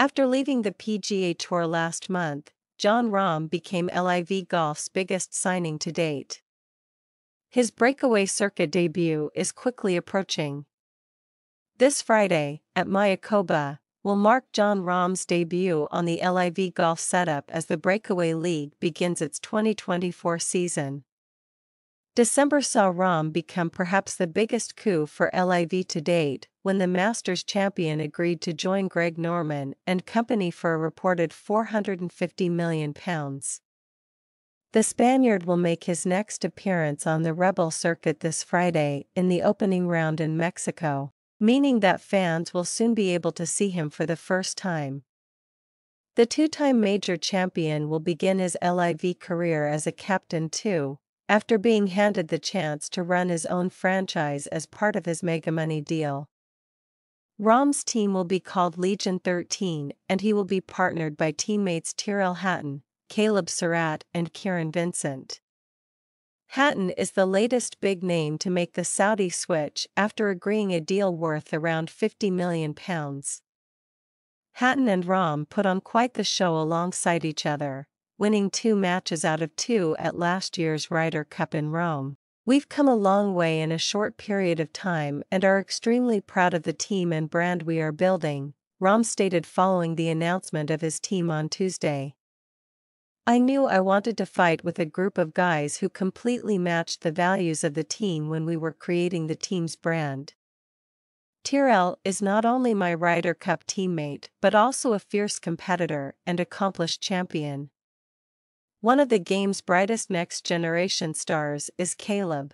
After leaving the PGA Tour last month, Jon Rahm became LIV Golf's biggest signing to date. His breakaway circuit debut is quickly approaching. This Friday, at Mayakoba, will mark Jon Rahm's debut on the LIV Golf setup as the Breakaway League begins its 2024 season. December saw Rahm become perhaps the biggest coup for LIV to date, when the Masters champion agreed to join Greg Norman and company for a reported £450 million. The Spaniard will make his next appearance on the Rebel circuit this Friday in the opening round in Mexico, meaning that fans will soon be able to see him for the first time. The two-time major champion will begin his LIV career as a captain too, after being handed the chance to run his own franchise as part of his mega money deal. Rahm's team will be called Legion 13, and he will be partnered by teammates Tyrrell Hatton, Caleb Surratt and Kieran Vincent. Hatton is the latest big name to make the Saudi switch after agreeing a deal worth around £50 million. Hatton and Rahm put on quite the show alongside each other, winning 2 matches out of 2 at last year's Ryder Cup in Rome. "We've come a long way in a short period of time and are extremely proud of the team and brand we are building," Rahm stated following the announcement of his team on Tuesday. "I knew I wanted to fight with a group of guys who completely matched the values of the team when we were creating the team's brand. Tyrrell is not only my Ryder Cup teammate but also a fierce competitor and accomplished champion. One of the game's brightest next-generation stars is Caleb.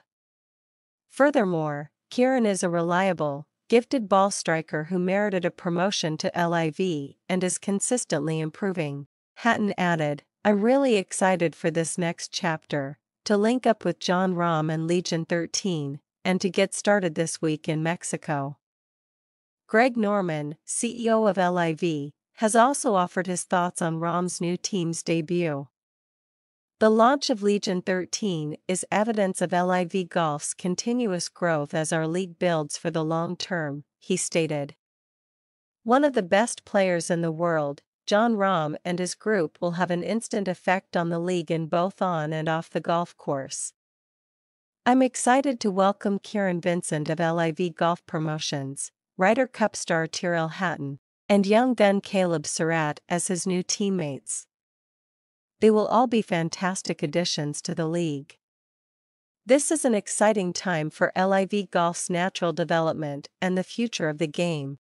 Furthermore, Kieran is a reliable, gifted ball striker who merited a promotion to LIV and is consistently improving," Hatton added. "I'm really excited for this next chapter, to link up with Jon Rahm and Legion 13, and to get started this week in Mexico." Greg Norman, CEO of LIV, has also offered his thoughts on Rahm's new team's debut. "The launch of Legion 13 is evidence of LIV Golf's continuous growth as our league builds for the long term," he stated. "One of the best players in the world, Jon Rahm and his group will have an instant effect on the league in both on and off the golf course. I'm excited to welcome Kieran Vincent of LIV Golf Promotions, Ryder Cup star Tyrrell Hatton, and young gun Caleb Surratt as his new teammates. They will all be fantastic additions to the league. This is an exciting time for LIV Golf's natural development and the future of the game."